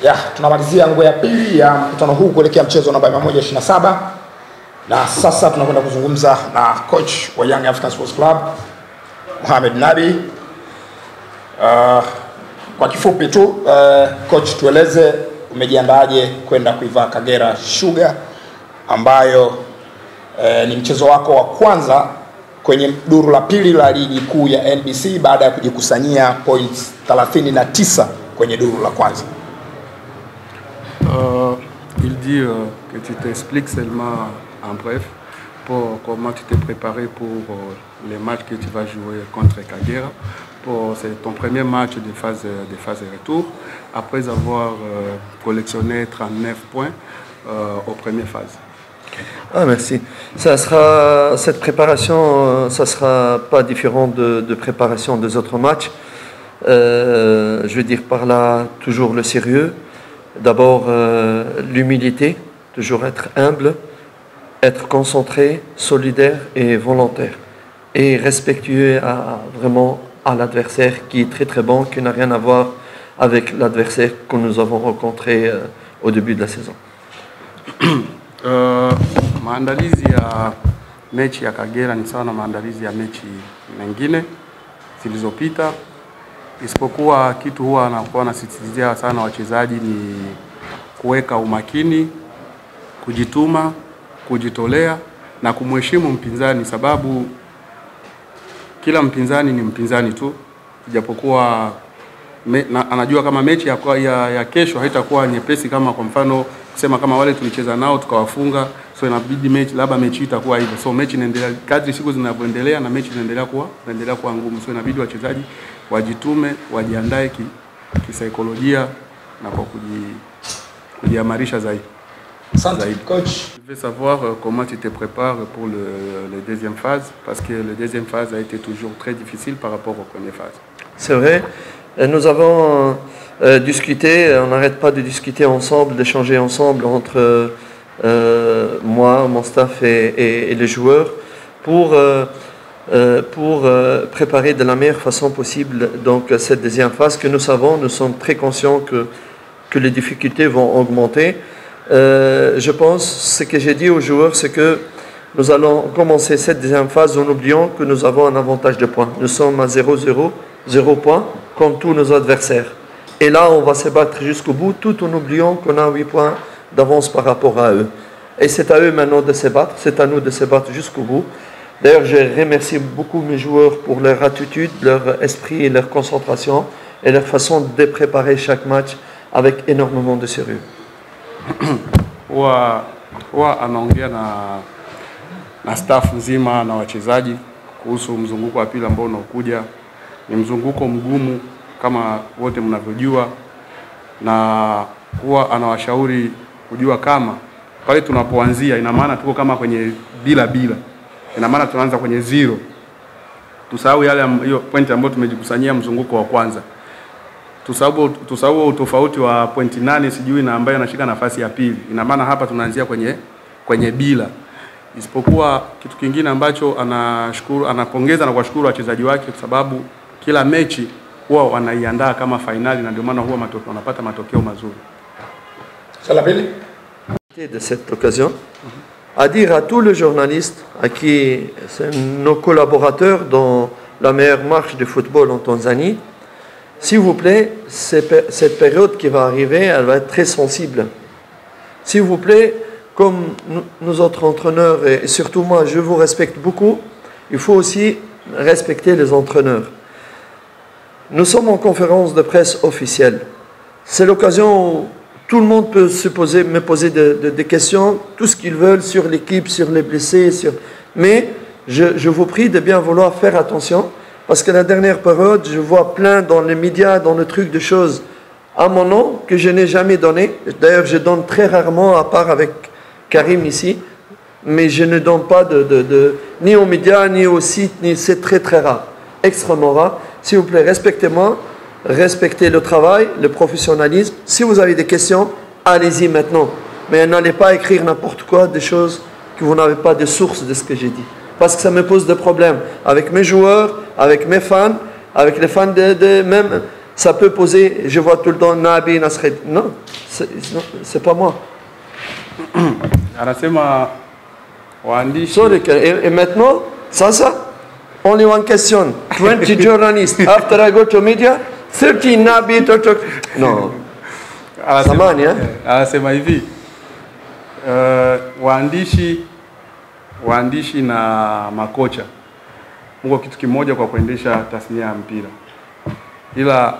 Ya, tunamalizia nguo ya pili ya mkutano huu kuelekea mchezo namba 127. Na sasa tunakwenda kuzungumza na coach wa Young African Sports Club, Mohamed Nabi. Kwa kifupi tu, coach, tueleze umejiandaaje kwenda kuivaa Kagera Sugar ambayo ni mchezo wako wa kwanza kwenye duru la pili la ligi kuu ya NBC baada ya kujikusanyia points 39 kwenye duru la kwanza. Il dit que tu t'expliques seulement en bref pour comment tu t'es préparé pour les matchs que tu vas jouer contre Kagera. C'est ton premier match de phase retour après avoir collectionné 39 points aux premières phases. Ah, merci. Cette préparation, ça sera pas différent de préparation des autres matchs. Je veux dire par là toujours le sérieux. D'abord l'humilité, toujours être humble, être concentré, solidaire et volontaire. Et respectueux vraiment à l'adversaire qui est très très bon, qui n'a rien à voir avec l'adversaire que nous avons rencontré au début de la saison. Maandalizi ya mechi ya Kagera ni sawa na maandalizi ya mechi mengine zilizopita, isipokuwa kitu huwa anakuwa nasisitizia sana wachezaji ni kuweka umakini, kujituma, kujitolea na kumheshimu mpinzani, sababu kila mpinzani ni mpinzani tu, ijapokuwa anajua kama mechi ya kesho haitakuwa nyepesi kama kwa mfano kusema kama wale tulicheza nao tukawafunga, so inabidi mechi itakuwa hivyo. So mechi inaendelea kadri siku zinavyoendelea na mechi inaendelea kuwa ngumu. So inabidi wachezaji wajitume, wajiandae kisaikolojia na kwa kujiamarisha zaidi. Coach, Je veux savoir comment tu te prépares pour la deuxième phase, parce que la deuxième phase a été toujours très difficile par rapport aux premières phases. C'est vrai. Nous avons discuté, on n'arrête pas de discuter ensemble, d'échanger ensemble entre moi, mon staff et les joueurs pour préparer de la meilleure façon possible donc cette deuxième phase que nous savons, nous sommes très conscients que les difficultés vont augmenter. Je pense, ce que j'ai dit aux joueurs, c'est que nous allons commencer cette deuxième phase en oubliant que nous avons un avantage de points. Nous sommes à 0-0, 0 points, comme tous nos adversaires. Et là, on va se battre jusqu'au bout, tout en oubliant qu'on a 8 points d'avance par rapport à eux. Et c'est à eux maintenant de se battre, c'est à nous de se battre jusqu'au bout. D'ailleurs, je remercie beaucoup mes joueurs pour leur attitude, leur esprit et leur concentration et leur façon de préparer chaque match avec énormément de sérieux. Huwa anaongea na staff nzima na wachezaji kuhusu mzunguko wa pili ambao unakuja. Ni mzunguko mgumu kama wote mnavyojua, na huwa anawashauri kujua kama pale tunapoanzia ina maana tuko kama kwenye bila, ina maana tunaanza kwenye 0. Tusahau hiyo point ambayo tumejikusanyia mzunguko wa kwanza. Tusahau utofauti wa point 8 sijui na ambaye anashika nafasi ya pili. Ina maana hapa tunaanzia kwenye bila. Isipokuwa kitu kingine ambacho anapongeza na kuwashukuru wachezaji wake kwa sababu kila mechi huwa wanaiandaa kama finali na ndio maana huwa wanapata matokeo mazuri. Salabili de cette occasion à dire à tous les journalistes à qui c'est nos collaborateurs dans la meilleure marche de football en Tanzanie, s'il vous plaît, cette période qui va arriver, elle va être très sensible. S'il vous plaît, comme nous autres entraîneurs, et surtout moi, je vous respecte beaucoup, il faut aussi respecter les entraîneurs. Nous sommes en conférence de presse officielle. C'est l'occasion où tout le monde peut me poser des questions, tout ce qu'ils veulent sur l'équipe, sur les blessés. Mais je vous prie de bien vouloir faire attention, parce que la dernière période, je vois plein dans les médias, dans le truc de choses à mon nom que je n'ai jamais donné. D'ailleurs, je donne très rarement, à part avec Karim ici, mais je ne donne pas ni aux médias, ni aux sites, c'est très très rare, extrêmement rare. S'il vous plaît, respectez-moi, respectez le travail, le professionnalisme. Si vous avez des questions, allez-y maintenant. Mais n'allez pas écrire n'importe quoi, des choses que vous n'avez pas de source de ce que j'ai dit. Parce que ça me pose des problèmes avec mes joueurs, avec mes fans, avec les fans même ça peut poser, je vois tout le temps Nabi, Nasred. Non, c'est pas moi. Anasema waandishi. Sorry, et maintenant, ça, only one question. 20 journalists. After I go to media, 30 Nabi, 30. No. Samani, eh? Anasema hivi, waandishi na makocha mko kitu kimoja kwa kuendesha tasnia ya mpira, ila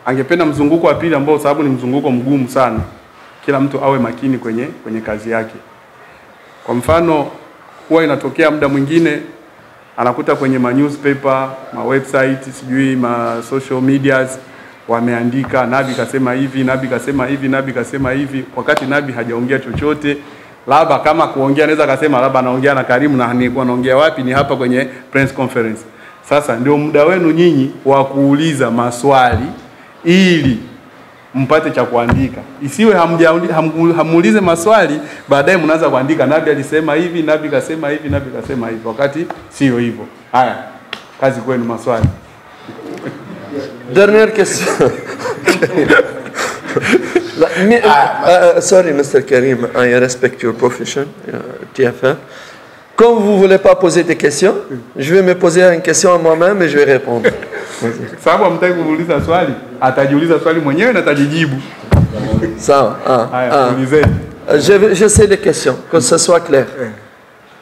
angependa mzunguko wa pili ambao sababu ni mzunguko mgumu sana, kila mtu awe makini kwenye kazi yake. Kwa mfano, huwa inatokea muda mwingine anakuta kwenye newspaper, website, sijui social medias wameandika Nabi kasema hivi, Nabi kasema hivi, Nabi kasema hivi, wakati Nabi hajaongea chochote. Labda kama kuongea anaweza kasema labda anaongea na Karimu na nilikuwa naongea wapi, ni hapa kwenye press conference. Sasa ndio muda wenu nyinyi wa kuuliza maswali ili mpate cha kuandika. Isiwe hamuulize maswali baadaye mnaanza kuandika Nabi alisema hivi, Nabi kasema hivi, Nabi kasema hivi, wakati sio hivyo. Haya, kazi kwenu maswali. Dernière question. Sorry, Mr. Karim, I respect your profession, TF1. Comme vous ne voulez pas poser des questions, je vais me poser une question à moi-même et je vais répondre. Sababu hamtaki kuuliza swali, atajiuliza swali mwenyewe na atajijibu. Ça, je sais les questions, que ce soit clair.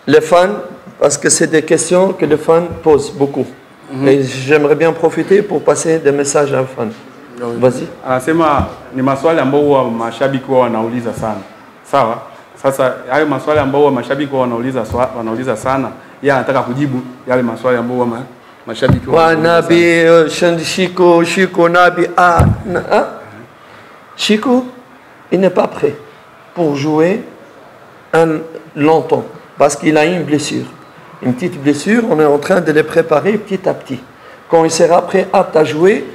Les fans, parce que c'est des questions que les fans posent beaucoup. Et j'aimerais bien profiter pour passer des messages aux fans. Vas-y. Anasema ni maswali ambao mashabiki wao wanauliza sana. Sawa? Sasa hayo maswali ambao mashabiki wao wanauliza sana, yeye anataka kujibu yale maswali ambao mashabiki wao wanauliza. Nabi Chico Nabi Chico, il n'est pas prêt pour jouer longtemps parce qu'il a une blessure. Une petite blessure, on est en train de les préparer petit à petit. Quand il sera prêt, apte à jouer,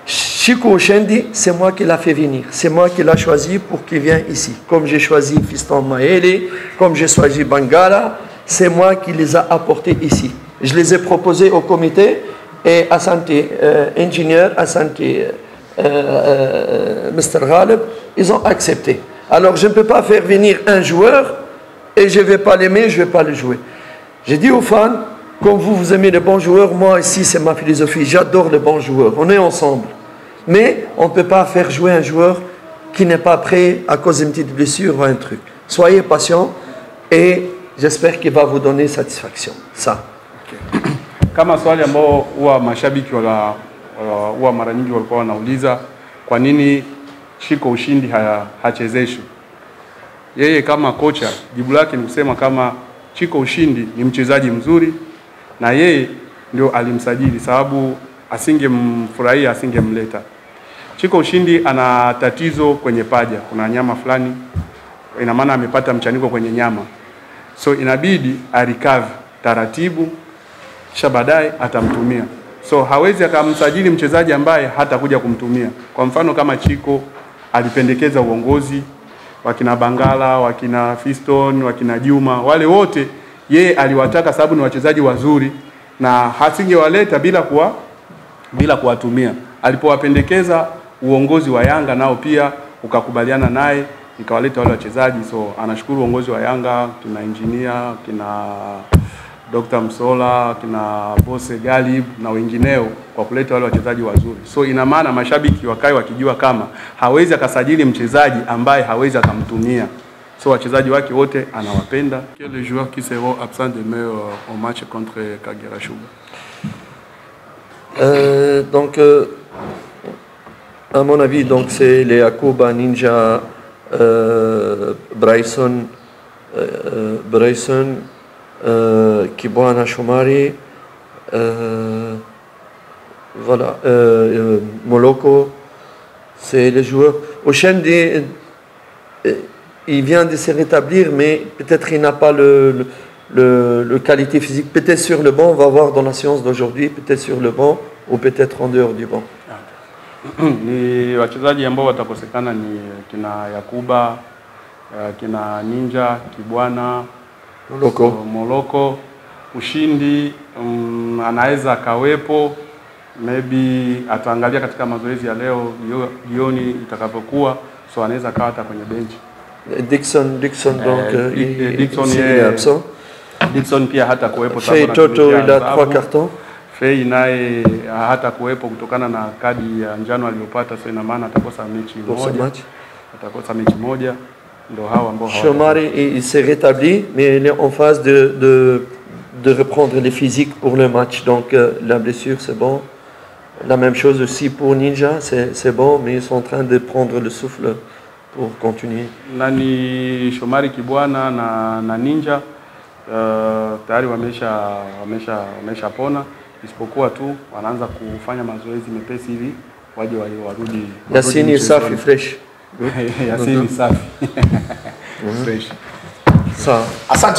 Chico Shendi, c'est moi qui l'a fait venir. C'est moi qui l'a choisi pour qu'il vienne ici. Comme j'ai choisi Fiston Maele, comme j'ai choisi Bangala, c'est moi qui les a apportés ici. Je les ai proposés au comité et à santé ingénieur, à santé Mr. Ghalib, ils ont accepté. Alors je ne peux pas faire venir un joueur et je ne vais pas l'aimer, je ne vais pas le jouer. J'ai dit aux fans, comme vous aimez les bons joueurs, moi ici c'est ma philosophie, j'adore les bons joueurs, on est ensemble. Mais on ne peut pas faire jouer un joueur qui n'est pas prêt à cause d'une petite blessure ou un truc. Soyez patient et j'espère qu'il va vous donner satisfaction. Ça. Okay. Kama swali ambao huwa mashabiki huwa mara nyingi walikuwa wanauliza, kwa nini Chico Ushindi hachezeshwi? Yeye kama kocha, jibu lake ni kusema kama Chico Ushindi ni mchezaji mzuri na yeye ndio alimsajili, sababu asingemfurahia asingemleta. Chico Ushindi ana tatizo kwenye paja, kuna nyama fulani, ina maana amepata mchaniko kwenye nyama. So inabidi arikave taratibu kisha baadaye atamtumia. So hawezi akamsajili mchezaji ambaye hatakuja kumtumia. Kwa mfano kama Chico alipendekeza uongozi wakina Bangala, wakina Fiston, wakina Juma, wale wote yeye aliwataka sababu ni wachezaji wazuri na hasingewaleta bila kuwatumia. Alipowapendekeza uongozi wa Yanga nao pia ukakubaliana naye, ikawaleta wale wachezaji. So anashukuru uongozi wa Yanga, kina engineer, kina Dr. Msola, kina Bose Galib na wengineo kwa kuleta wale wachezaji wazuri. So ina maana mashabiki wakae wakijua kama hawezi akasajili mchezaji ambaye hawezi akamtumia. So wachezaji wake wote anawapenda. Quels les joueurs qui seront absents demain au match contre Kagera Sugar? À mon avis, donc c'est les Akuba, Ninja, Bryson, Kibwana Shomari, voilà, Moloko, c'est les joueurs. Oshendi, il vient de se rétablir, mais peut-être il n'a pas le qualité physique. Peut-être sur le banc, on va voir dans la séance d'aujourd'hui, peut-être sur le banc ou peut-être en dehors du banc. Ni wachezaji ambao watakosekana ni kina Yakuba, kina Ninja, Kibwana, Moloko. Ushindi anaweza kawepo maybe ataangalia katika mazoezi ya leo jioni itakapokuwa, so anaweza kaa hata kwenye bench. Dickson donc Dickson il est absent. Dickson pia hata kuwepo Fei Toto il a 3 cartons. Fei naye hata kuwepo kutokana na kadi ya njano aliyopata, so ina maana atakosa mechi moja. Atakosa mechi moja, ndo hao ambao Shomari il s'est rétabli mais il est en phase de reprendre les physiques pour le match, donc la blessure c'est bon. La même chose aussi pour Ninja, c'est bon, mais ils sont en train de prendre le souffle pour continuer. Nani Shomari Kibwana na Ninja tayari wamesha pona, isipokuwa tu wanaanza kufanya mazoezi mepesi ili waje warudi. Yassine safi fresh. Yassine safi fresh. Ça. Asante.